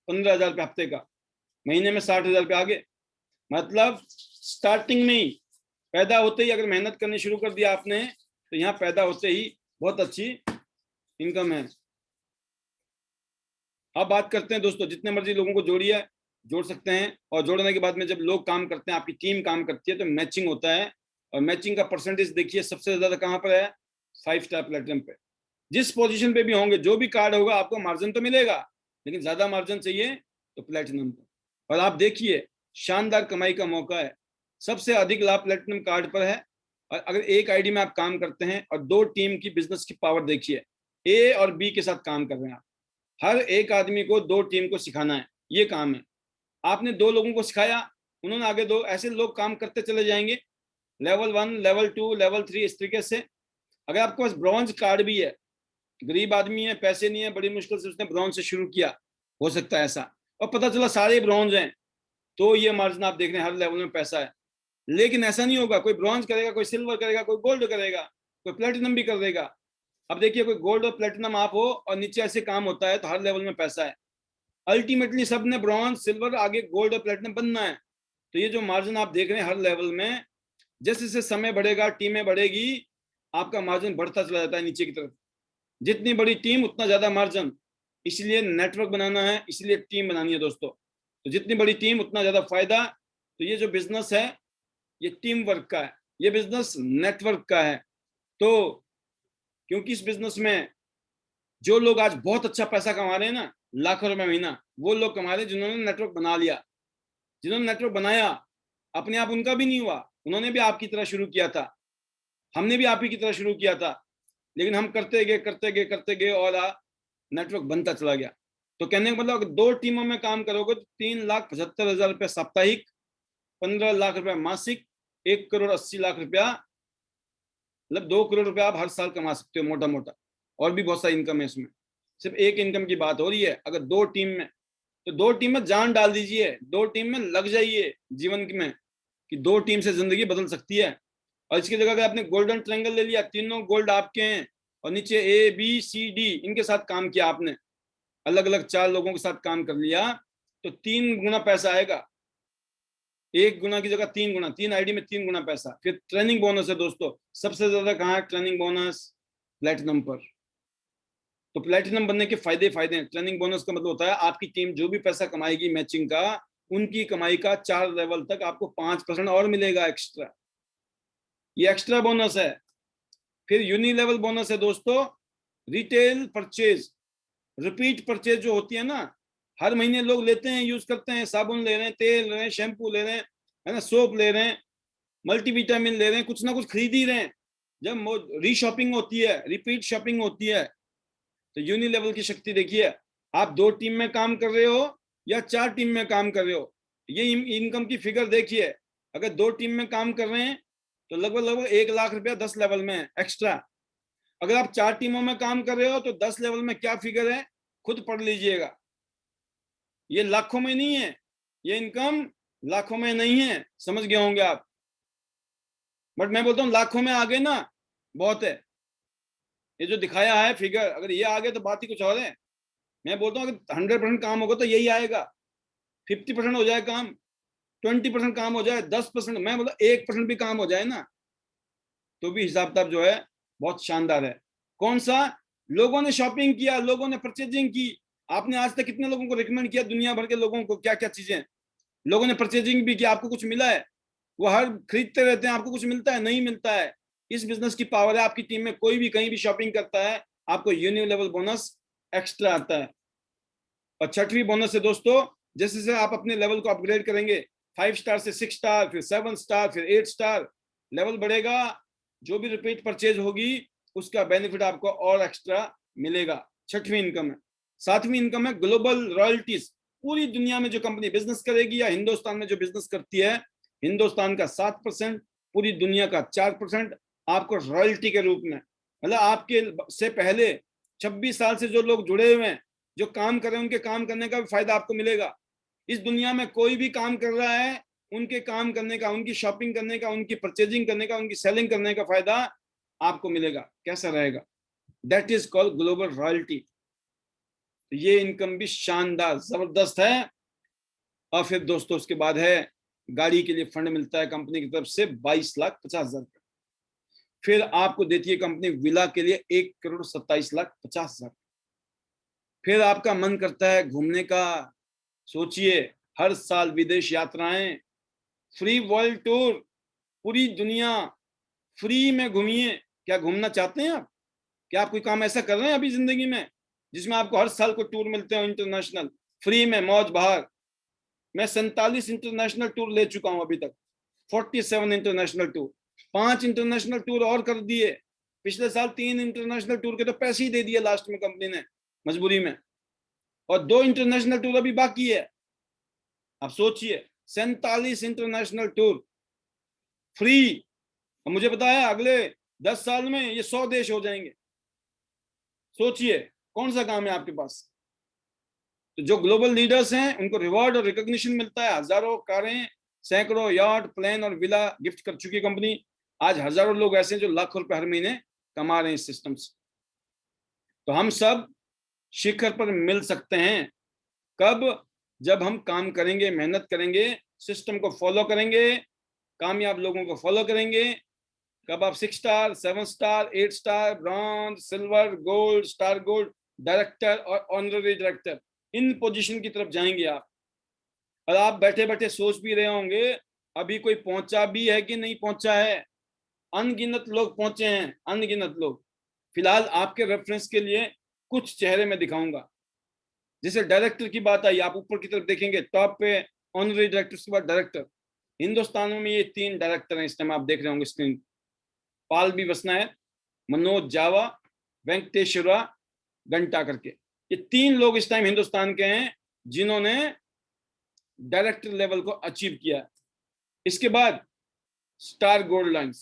15,000 रुपये हफ्ते का, महीने में 60,000 रुपये आगे। मतलब स्टार्टिंग में ही, पैदा होते ही अगर मेहनत करनी शुरू कर दिया आपने, तो यहाँ पैदा होते ही बहुत अच्छी इनकम है। अब बात करते हैं दोस्तों, जितने मर्जी लोगों को जोड़िए, जोड़ सकते हैं, और जोड़ने के बाद में जब लोग काम करते हैं, आपकी टीम काम करती है, तो मैचिंग होता है। और मैचिंग का परसेंटेज देखिए सबसे ज्यादा कहाँ पर है, 5 स्टार प्लेटिनम पे। जिस पोजीशन पे भी होंगे, जो भी कार्ड होगा, आपको मार्जिन तो मिलेगा, लेकिन ज्यादा मार्जिन चाहिए तो प्लेटिनम पे। और आप देखिए शानदार कमाई का मौका है, सबसे अधिक लाभ प्लेटिनम कार्ड पर है। और अगर एक आईडी में आप काम करते हैं और 2 टीम की बिजनेस की पावर देखिए, ए और बी के साथ काम कर रहे हैं आप, हर एक आदमी को 2 टीम को सिखाना है, ये काम है। आपने 2 लोगों को सिखाया, उन्होंने आगे 2, ऐसे लोग काम करते चले जाएंगे, लेवल 1, लेवल 2, लेवल 3, इस तरीके से। अगर आपके पास ब्रॉन्ज कार्ड भी है, गरीब आदमी है, पैसे नहीं है, बड़ी मुश्किल से उसने ब्रॉन्ज से शुरू किया, हो सकता है ऐसा, और पता चला सारे ब्रॉन्ज हैं, तो ये मार्जिन आप देख रहे हैं हर लेवल में पैसा है। लेकिन ऐसा नहीं होगा, कोई ब्रॉन्ज करेगा, कोई सिल्वर करेगा, कोई गोल्ड करेगा, कोई प्लेटिनम भी कर देगा। अब देखिए कोई गोल्ड और प्लेटिनम आप हो और नीचे ऐसे काम होता है, तो हर लेवल में पैसा है। अल्टीमेटली सबने ब्रॉन्ज, सिल्वर, आगे गोल्ड और प्लेटिनम बनना है। तो ये जो मार्जिन आप देख रहे हैं हर लेवल में, जैसे जैसे समय बढ़ेगा, टीमें बढ़ेगी, आपका मार्जिन बढ़ता चला जाता है नीचे की तरफ। जितनी बड़ी टीम उतना ज्यादा मार्जिन, इसलिए नेटवर्क बनाना है, इसलिए टीम बनानी है दोस्तों। तो जितनी बड़ी टीम उतना ज्यादा फायदा। तो ये जो बिजनेस है ये टीम वर्क का है, ये बिजनेस नेटवर्क का है। तो क्योंकि इस बिजनेस में जो लोग आज बहुत अच्छा पैसा कमा रहे हैं ना, लाखों रुपए महीना, वो लोग कमा रहे हैं जिन्होंने नेटवर्क बना लिया। जिन्होंने नेटवर्क बनाया, अपने आप उनका भी नहीं हुआ, उन्होंने भी आपकी तरह शुरू किया था, हमने भी आप ही की तरह शुरू किया था, लेकिन हम करते गए और नेटवर्क बनता चला गया। तो कहने का मतलब 2 टीमों में काम करोगे तो 3,75,000 रुपये साप्ताहिक, 15 लाख रुपए मासिक, 1,80,00,000 रुपया, मतलब 2 करोड़ रुपया आप हर साल कमा सकते हो मोटा मोटा। और भी बहुत सारी इनकम है इसमें, सिर्फ एक इनकम की बात हो रही है। अगर 2 टीम में, तो 2 टीम में जान डाल दीजिए, 2 टीम में लग जाइए जीवन में, कि 2 टीम से जिंदगी बदल सकती है। और इसकी जगह अगर आपने गोल्डन ट्रायंगल ले लिया, तीनों गोल्ड आपके हैं, और नीचे ABCD इनके साथ काम किया आपने, अलग अलग 4 लोगों के साथ काम कर लिया, तो 3 गुना पैसा आएगा। 1 गुना की जगह 3 गुना, 3 आईडी में 3 गुना पैसा। फिर ट्रेनिंग बोनस है दोस्तों, सबसे ज्यादा कहाँ है ट्रेनिंग बोनस? प्लेटिनम पर। तो प्लेटिनम बनने के फायदे हैं। ट्रेनिंग बोनस का मतलब होता है आपकी टीम जो भी पैसा कमाएगी मैचिंग का, उनकी कमाई का 4 लेवल तक आपको 5% और मिलेगा एक्स्ट्रा। ये एक्स्ट्रा बोनस है। फिर यूनि लेवल बोनस है दोस्तों, रिटेल परचेज, रिपीट परचेज जो होती है ना, हर महीने लोग लेते हैं, यूज करते हैं, साबुन ले रहे हैं, तेल ले रहे हैं, शैम्पू ले रहे हैं, है ना, सोप ले रहे हैं, मल्टीविटामिन ले रहे हैं, कुछ ना कुछ खरीद ही रहे हैं। जब रीशॉपिंग होती है, रिपीट शॉपिंग होती है, तो यूनि लेवल की शक्ति देखिए। आप 2 टीम में काम कर रहे हो या 4 टीम में काम कर रहे हो, ये इनकम की फिगर देखिए। अगर 2 टीम में काम कर रहे हैं तो लगभग 1 लाख रुपया 10 लेवल में एक्स्ट्रा। अगर आप 4 टीमों में काम कर रहे हो तो 10 लेवल में क्या फिगर है, खुद पढ़ लीजिएगा। ये लाखों में नहीं है, ये इनकम लाखों में नहीं है, समझ गए होंगे आप। बट मैं बोलता हूँ लाखों में आगे ना बहुत है। ये जो दिखाया है फिगर, अगर ये आ गए तो बात ही कुछ और है। मैं बोलता हूँ अगर 100% काम होगा तो यही आएगा। 50% हो जाए काम, 20% काम हो जाए, 10%, मैं बोलता 1% भी काम हो जाए ना, तो भी हिसाब किताब जो है बहुत शानदार है। कौन सा? लोगों ने शॉपिंग किया, लोगों ने परचेजिंग की। आपने आज तक कितने लोगों को रिकमेंड किया, दुनिया भर के लोगों को, क्या क्या चीजें लोगों ने परचेजिंग भी किया, आपको कुछ मिला है? वो हर खरीदते रहते हैं, आपको कुछ मिलता है? नहीं मिलता है। इस बिजनेस की पावर है, आपकी टीम में कोई भी कहीं भी शॉपिंग करता है, आपको यूनि लेवल बोनस एक्स्ट्रा आता है। और छठवीं बोनस है दोस्तों, जैसे जैसे आप अपने लेवल को अपग्रेड करेंगे, 5 स्टार से 6 स्टार, फिर 7 स्टार, फिर 8 स्टार, लेवल बढ़ेगा, जो भी रिपीट परचेज होगी उसका बेनिफिट आपको और एक्स्ट्रा मिलेगा। छठवीं इनकम है। सातवीं इनकम है ग्लोबल रॉयल्टीज। पूरी दुनिया में जो कंपनी बिजनेस करेगी या हिंदुस्तान में जो बिजनेस करती है, हिंदुस्तान का 7%, पूरी दुनिया का 4% आपको रॉयल्टी के रूप में, मतलब आपके से पहले 26 साल से जो लोग जुड़े हुए हैं, जो काम कर रहे हैं, उनके काम करने का भी फायदा आपको मिलेगा। इस दुनिया में कोई भी काम कर रहा है, उनके काम करने का, उनकी शॉपिंग करने का, उनकी परचेजिंग करने का, उनकी सेलिंग करने का फायदा आपको मिलेगा। कैसा रहेगा? That is called global royalty. तो ये इनकम भी शानदार जबरदस्त है। और फिर दोस्तों उसके बाद है, गाड़ी के लिए फंड मिलता है कंपनी की तरफ से 22,50,000 रुपए। फिर आपको देती है कंपनी विला के लिए 1,27,50,000। फिर आपका मन करता है घूमने का, सोचिए, हर साल विदेश यात्राएं, फ्री वर्ल्ड टूर, पूरी दुनिया फ्री में घूमिए। क्या घूमना चाहते हैं आप? क्या आप कोई काम ऐसा कर रहे हैं अभी जिंदगी में जिसमें आपको हर साल को टूर मिलते हो इंटरनेशनल, फ्री में मौज बहार? मैं 47 इंटरनेशनल टूर ले चुका हूं अभी तक, 47 इंटरनेशनल टूर, 5 इंटरनेशनल टूर और कर दिए। पिछले साल 3 इंटरनेशनल टूर के तो पैसे ही दे दिए लास्ट में कंपनी ने, मजबूरी में। और 2 इंटरनेशनल टूर अभी बाकी है। आप सोचिए, 47 इंटरनेशनल टूर फ्री। और मुझे पता है अगले 10 साल में ये 100 देश हो जाएंगे। सोचिए कौन सा काम है आपके पास। तो जो ग्लोबल लीडर्स हैं उनको रिवॉर्ड और रिकॉग्निशन मिलता है, हजारों कारें, सैकड़ों यार्ड, प्लेन और विला गिफ्ट कर चुकी कंपनी। आज हजारों लोग ऐसे हैं जो लाखों रुपए हर महीने कमा रहे हैं इस सिस्टम से। तो हम सब शिखर पर मिल सकते हैं। कब? जब हम काम करेंगे, मेहनत करेंगे, सिस्टम को फॉलो करेंगे, कामयाब लोगों को फॉलो करेंगे। कब? आप 6 star, 7 star, 8 star, bronze, silver, gold, star gold, director और ऑनररी डायरेक्टर, इन पोजीशन की तरफ जाएंगे आप। और आप बैठे बैठे सोच भी रहे होंगे अभी कोई पहुंचा भी है कि नहीं पहुंचा है। अनगिनत लोग पहुंचे हैं, अनगिनत लोग। फिलहाल आपके रेफरेंस के लिए कुछ चेहरे में दिखाऊंगा। जैसे डायरेक्टर की बात आई, आप ऊपर की तरफ देखेंगे टॉप पे ऑनररी डायरेक्टर के बाद डायरेक्टर। हिंदुस्तान में ये 3 डायरेक्टर हैं, इस टाइम आप देख रहे होंगे स्क्रीन। पाल बी बसनायक, मनोज जावा, वेंकटेश्वरा घंटा करके, ये 3 लोग इस टाइम हिंदुस्तान के हैं जिन्होंने डायरेक्टर लेवल को अचीव किया। इसके बाद स्टार गोल्ड लाइन्स।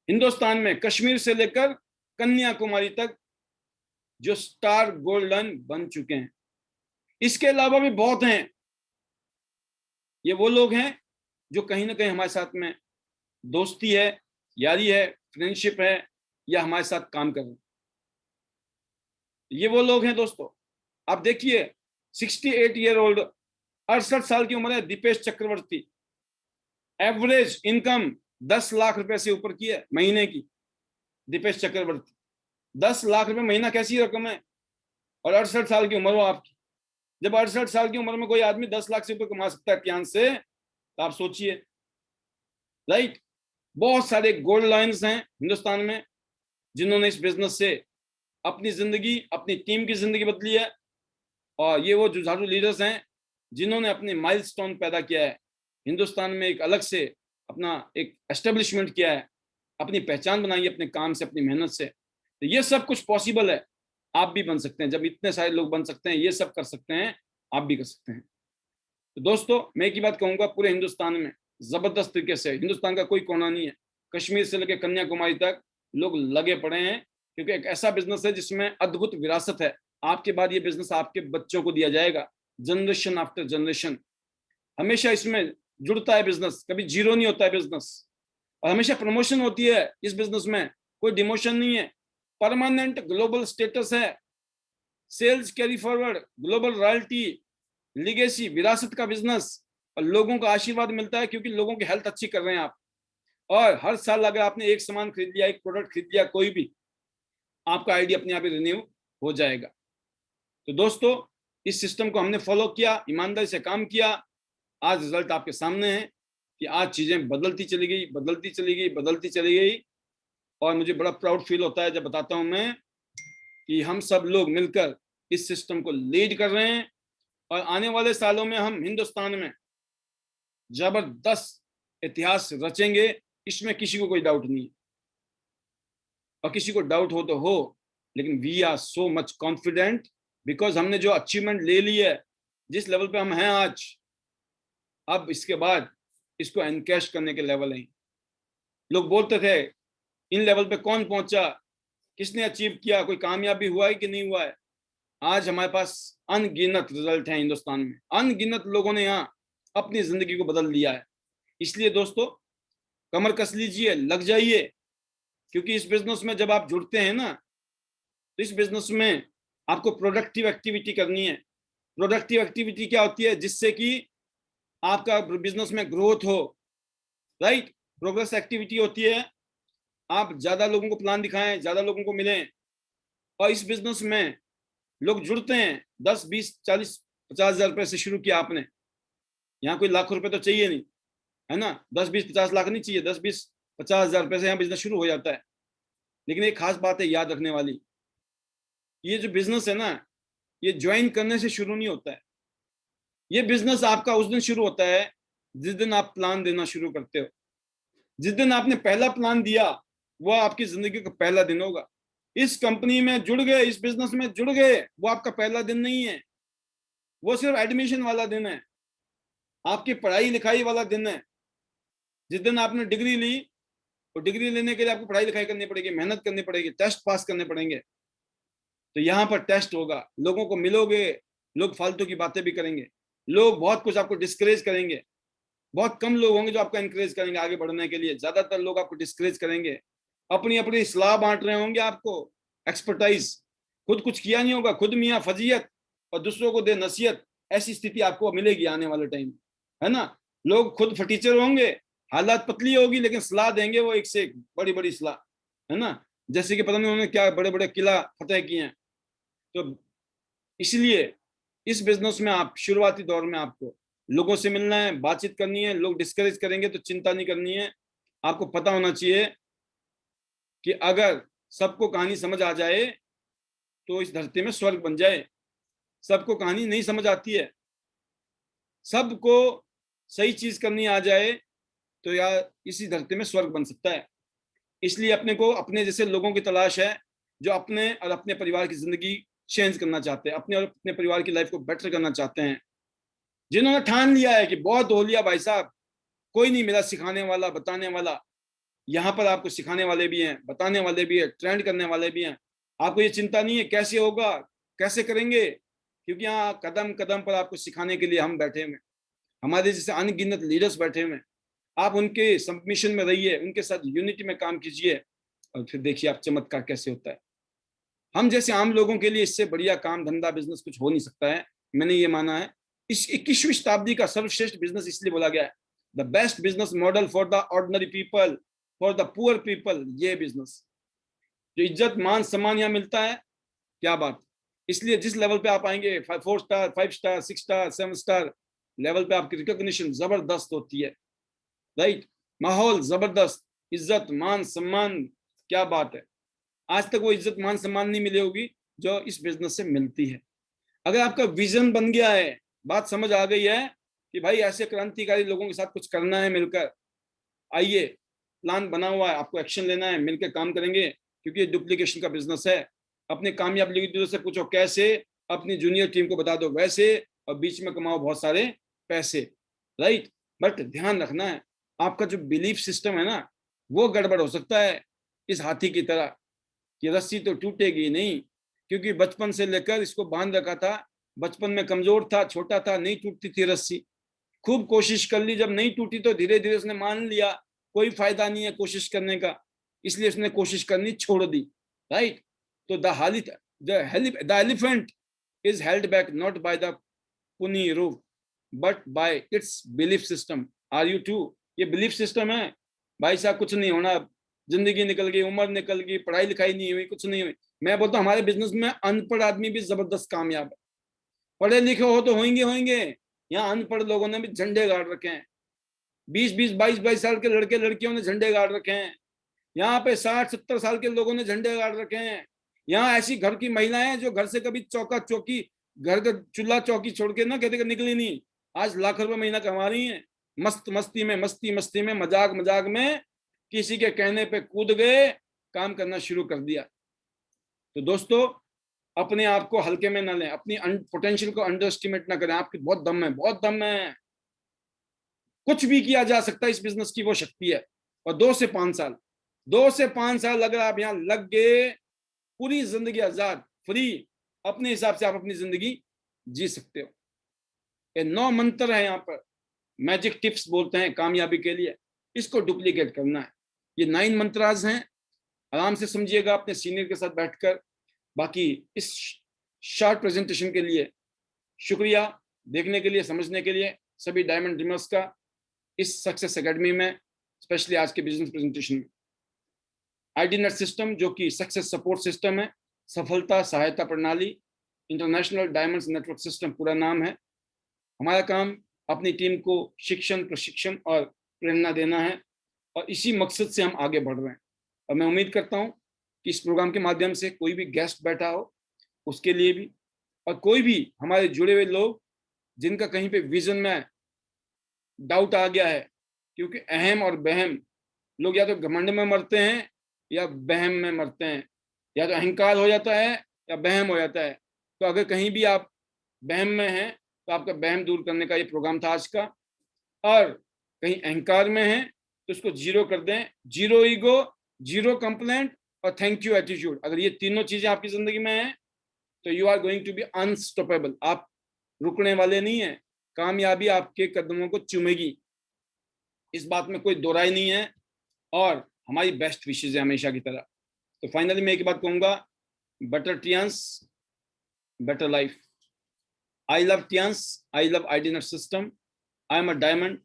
हिंदुस्तान में कश्मीर से लेकर कन्याकुमारी तक जो स्टार गोल्ड लाइन बन चुके हैं। इसके अलावा भी बहुत हैं। ये वो लोग हैं जो कहीं ना कहीं हमारे साथ में दोस्ती है, यारी है, फ्रेंडशिप है, या हमारे साथ काम कर रहे हैं। ये वो लोग हैं दोस्तों। आप देखिए 68 ईयर ओल्ड, 68 साल की उम्र है, दीपेश चक्रवर्ती। एवरेज इनकम 10 लाख रुपए से ऊपर की है महीने की। दीपेश चक्रवर्ती 10 लाख रुपए महीना कैसी रकम है, और 68 साल की उम्र हो आपकी। जब 68 साल की उम्र में कोई आदमी 10 लाख से ऊपर कमा सकता है प्यान से, तो आप सोचिए, राइट। बहुत सारे गोल्ड लाइन्स हैं हिंदुस्तान में जिन्होंने इस बिजनेस से अपनी जिंदगी, अपनी टीम की जिंदगी बदली है। और ये वो जुझारू लीडर्स हैं जिन्होंने अपने माइलस्टोन पैदा किया है, हिंदुस्तान में एक अलग से अपना एक एस्टेब्लिशमेंट किया है, अपनी पहचान बनाई है अपने काम से, अपनी मेहनत से। तो ये सब कुछ पॉसिबल है, आप भी बन सकते हैं। जब इतने सारे लोग बन सकते हैं, ये सब कर सकते हैं, आप भी कर सकते हैं। तो दोस्तों मैं एक ही बात कहूंगा, पूरे हिंदुस्तान में जबरदस्त तरीके से, हिंदुस्तान का कोई कोना नहीं है, कश्मीर से लेकर कन्याकुमारी तक लोग लगे पड़े हैं, क्योंकि एक ऐसा बिजनेस है जिसमें अद्भुत विरासत है। आपके बाद ये बिजनेस आपके बच्चों को दिया जाएगा, जनरेशन आफ्टर जनरेशन। हमेशा इसमें जुड़ता है बिजनेस, कभी जीरो नहीं होता है बिजनेस, और हमेशा प्रमोशन होती है इस बिजनेस में, कोई डिमोशन नहीं है। परमानेंट ग्लोबल स्टेटस है, sales carry forward, global royalty, legacy, विरासत का बिजनेस, और लोगों का आशीर्वाद मिलता है क्योंकि लोगों की हेल्थ अच्छी कर रहे हैं आप। और हर साल अगर आपने एक सामान खरीद लिया, एक प्रोडक्ट खरीद लिया कोई भी, आपका आईडी अपने आप ही रिन्यू हो जाएगा। तो दोस्तों इस सिस्टम को हमने फॉलो किया, ईमानदारी से काम किया, आज रिजल्ट आपके सामने है कि आज चीजें बदलती चली गई, बदलती चली गई, बदलती चली गई। और मुझे बड़ा प्राउड फील होता है जब बताता हूं मैं कि हम सब लोग मिलकर इस सिस्टम को लीड कर रहे हैं, और आने वाले सालों में हम हिंदुस्तान में जबरदस्त इतिहास रचेंगे, इसमें किसी को कोई डाउट नहीं है। और किसी को डाउट हो तो हो, लेकिन we are so much confident, because हमने जो अचीवमेंट ले ली है, जिस लेवल पे हम हैं आज, अब इसके बाद इसको एनकैश करने के लेवल है। लोग बोलते थे इन लेवल पे कौन पहुंचा, किसने अचीव किया, कोई कामयाबी हुआ है कि नहीं हुआ है। आज हमारे पास अनगिनत रिजल्ट हैं हिंदुस्तान में, अनगिनत लोगों ने यहाँ अपनी जिंदगी को बदल दिया है। इसलिए दोस्तों कमर कस लीजिए, लग जाइए, क्योंकि इस बिजनेस में जब आप जुड़ते हैं ना, तो इस बिजनेस में आपको प्रोडक्टिव एक्टिविटी करनी है। प्रोडक्टिव एक्टिविटी क्या होती है, जिससे कि आपका बिजनेस में ग्रोथ हो, राइट। प्रोग्रेस एक्टिविटी होती है आप ज्यादा लोगों को प्लान दिखाएं, ज्यादा लोगों को मिलें। और इस बिजनेस में लोग जुड़ते हैं, 10, 20, 40, 50 हजार रुपए से शुरू किया आपने, यहाँ कोई लाखों रुपए तो चाहिए नहीं, है ना। 10, 20, 50 लाख नहीं चाहिए, 10, 20, 50 हजार रुपए से यहाँ बिजनेस शुरू हो जाता है। लेकिन एक खास बात है याद रखने वाली, ये जो बिजनेस है ना, ये ज्वाइन करने से शुरू नहीं होता है। ये बिजनेस आपका उस दिन शुरू होता है जिस दिन आप प्लान देना शुरू करते हो। जिस दिन आपने पहला प्लान दिया, वो आपकी जिंदगी का पहला दिन होगा। इस कंपनी में जुड़ गए, इस बिजनेस में जुड़ गए, वो आपका पहला दिन नहीं है, वो सिर्फ एडमिशन वाला दिन है, आपकी पढ़ाई लिखाई वाला दिन है। जिस दिन आपने डिग्री ली, तो डिग्री लेने के लिए आपको पढ़ाई लिखाई करनी पड़ेगी, मेहनत करनी पड़ेगी, टेस्ट पास करने पड़ेंगे। तो यहाँ पर टेस्ट होगा, लोगों को मिलोगे, लोग फालतू की बातें भी करेंगे, लोग बहुत कुछ आपको डिस्करेज करेंगे। बहुत कम लोग होंगे जो आपको एनकरेज करेंगे आगे बढ़ने के लिए, ज्यादातर लोग आपको डिस्करेज करेंगे, अपनी अपनी सलाह बांट रहे होंगे आपको, एक्सपर्टाइज, खुद कुछ किया नहीं होगा, खुद मियाँ फजीयत और दूसरों को दे नसीहत। ऐसी स्थिति आपको मिलेगी आने वाले टाइम, है ना। लोग खुद फटीचर होंगे, हालात पतली होगी, लेकिन सलाह देंगे वो एक से एक बड़ी बड़ी सलाह, है ना। जैसे कि पता नहीं उन्होंने क्या बड़े बड़े किला फतेह किए हैं। तो इसलिए इस बिजनेस में आप शुरुआती दौर में आपको लोगों से मिलना है, बातचीत करनी है। लोग डिस्करेज करेंगे तो चिंता नहीं करनी है। आपको पता होना चाहिए कि अगर सबको कहानी समझ आ जाए तो इस धरती में स्वर्ग बन जाए। सबको कहानी नहीं समझ आती है, सबको सही चीज करनी आ जाए तो यार इसी धरती में स्वर्ग बन सकता है। इसलिए अपने को अपने जैसे लोगों की तलाश है जो अपने और अपने परिवार की जिंदगी चेंज करना चाहते हैं, अपने और अपने परिवार की लाइफ को बेटर करना चाहते हैं, जिन्होंने ठान लिया है कि बहुत हो लिया भाई साहब, कोई नहीं मिला सिखाने वाला, बताने वाला। यहाँ पर आपको सिखाने वाले भी हैं, बताने वाले भी हैं, ट्रेंड करने वाले भी हैं। आपको ये चिंता नहीं है कैसे होगा, कैसे करेंगे, क्योंकि यहाँ कदम कदम पर आपको सिखाने के लिए हम बैठे हुए, हमारे जैसे अनगिनत लीडर्स बैठे हुए। आप उनके सबमिशन में रहिए, उनके साथ यूनिटी में काम कीजिए, और फिर देखिए आप चमत्कार कैसे होता है। हम जैसे आम लोगों के लिए इससे बढ़िया काम धंधा बिजनेस कुछ हो नहीं सकता है। मैंने ये माना है, इस 21वीं शताब्दी का सर्वश्रेष्ठ बिजनेस इसलिए बोला गया है, the best business model for the ordinary people, for the poor people. ये बिजनेस जो इज्जत मान सम्मान यहाँ मिलता है, क्या बात। इसलिए जिस लेवल पे आप आएंगे, 4 star 5 star 6 star 7 star level पे आपकी रिकॉग्निशन जबरदस्त होती है, राइट। माहौल जबरदस्त, इज्जत मान सम्मान, क्या बात है। आज तक वो इज्जत मान सम्मान नहीं मिली होगी जो इस बिजनेस से मिलती है। अगर आपका विजन बन गया है, बात समझ आ गई है कि भाई ऐसे क्रांतिकारी लोगों के साथ कुछ करना है मिलकर, आइए, प्लान बना हुआ है, आपको एक्शन लेना है, मिलकर काम करेंगे, क्योंकि ये डुप्लीकेशन का बिजनेस है। अपने कामयाब लीडर से पूछो कैसे, अपनी जूनियर टीम को बता दो वैसे, और बीच में कमाओ बहुत सारे पैसे, राइट। बट ध्यान रखना है, आपका जो बिलीफ सिस्टम है ना, वो गड़बड़ हो सकता है इस हाथी की तरह, कि रस्सी तो टूटेगी नहीं, क्योंकि बचपन से लेकर इसको बांध रखा था। बचपन में कमजोर था, छोटा था, नहीं टूटती थी रस्सी, खूब कोशिश कर ली, जब नहीं टूटी तो धीरे धीरे उसने मान लिया कोई फायदा नहीं है कोशिश करने का, इसलिए उसने कोशिश करनी छोड़ दी, राइट। तो the elephant is held back not by the puny rope but by its belief system. Are you too? ये बिलीफ सिस्टम है भाई साहब, कुछ नहीं होना, जिंदगी निकल गई, उम्र निकल गई, पढ़ाई लिखाई नहीं हुई, कुछ नहीं हुई। मैं बोलता हूँ हमारे बिजनेस में अनपढ़ आदमी भी जबरदस्त कामयाब है, पढ़े लिखे हो तो होंगे होंगे। यहाँ अनपढ़ लोगों ने भी झंडे गाड़ रखे हैं, 20-20 22-22 साल के लड़के लड़कियों ने झंडे गाड़ रखे हैं। यहाँ पे 60-70 साल के लोगों ने झंडे गाड़ रखे हैं। यहाँ ऐसी घर की महिलाएं हैं जो घर से कभी चौका चौकी, घर का चूल्हा चौकी छोड़ के ना कहते निकली नहीं, आज लाख रुपए महीना कमा रही हैं। मस्त मस्ती में, मस्ती मस्ती में, मजाक मजाक में किसी के कहने पे कूद गए, काम करना शुरू कर दिया। तो दोस्तों, अपने आप को हल्के में ना लें, अपनी पोटेंशियल को अंडर एस्टिमेट ना करें। आपकी बहुत दम है, बहुत दम है, कुछ भी किया जा सकता है इस बिजनेस की वो शक्ति है। और 2 से 5 साल अगर आप यहाँ लग गए, पूरी जिंदगी आजाद, फ्री, अपने हिसाब से आप अपनी जिंदगी जी सकते हो। ये 9 मंत्र है यहाँ पर, मैजिक टिप्स बोलते हैं कामयाबी के लिए, इसको डुप्लीकेट करना है। ये 9 मंत्राज हैं, आराम से समझिएगा अपने सीनियर के साथ बैठकर। बाकी इस शॉर्ट प्रेजेंटेशन के लिए शुक्रिया, देखने के लिए, समझने के लिए सभी डायमंड ड्रीमर्स का। इस सक्सेस एकेडमी में, स्पेशली आज के बिजनेस प्रेजेंटेशन में, आईडीनेट सिस्टम जो कि सक्सेस सपोर्ट सिस्टम है, सफलता सहायता प्रणाली, इंटरनेशनल डायमंड्स नेटवर्क सिस्टम पूरा नाम है। हमारा काम अपनी टीम को शिक्षण, प्रशिक्षण और प्रेरणा देना है, और इसी मकसद से हम आगे बढ़ रहे हैं। और मैं उम्मीद करता हूं कि इस प्रोग्राम के माध्यम से कोई भी गेस्ट बैठा हो उसके लिए भी, और कोई भी हमारे जुड़े हुए लोग जिनका कहीं पे विजन में डाउट आ गया है, क्योंकि अहम और बहम लोग या तो घमंड में मरते हैं या बहम में मरते हैं, या तो अहंकार हो जाता है या बहम हो जाता है। तो अगर कहीं भी आप बहम में हैं तो आपका बहम दूर करने का ये प्रोग्राम था आज का। और कहीं अहंकार में है तो उसको जीरो कर दें, जीरो ईगो, जीरो कंप्लेंट और थैंक यू एटीट्यूड। अगर ये तीनों चीजें आपकी जिंदगी में हैं तो you are going to be unstoppable. आप रुकने वाले नहीं है, कामयाबी आपके कदमों को चूमेगी, इस बात में कोई दो राय नहीं है। और हमारी बेस्ट विशेज है हमेशा की तरह। तो फाइनली मैं एक बात कहूंगा, better Tiens, better life. I love Tiens, I love IDnet system, I am a diamond,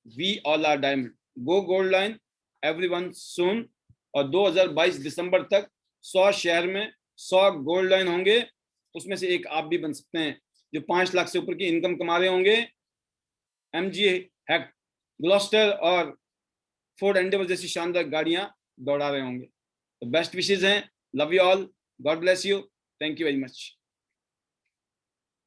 we all are diamond, go gold line everyone soon. और 2022 दिसंबर तक 100 शहर में 100 गोल्ड लाइन होंगे, उसमें से एक आप भी बन सकते हैं जो 5 लाख से ऊपर की इनकम कमा रहे होंगे, MG हैक, ग्लॉस्टर और फोर्ड एंडेवर जैसी शानदार गाड़ियां दौड़ा रहे होंगे। तो बेस्ट विशेज हैं, love you all, God bless you, thank you very much.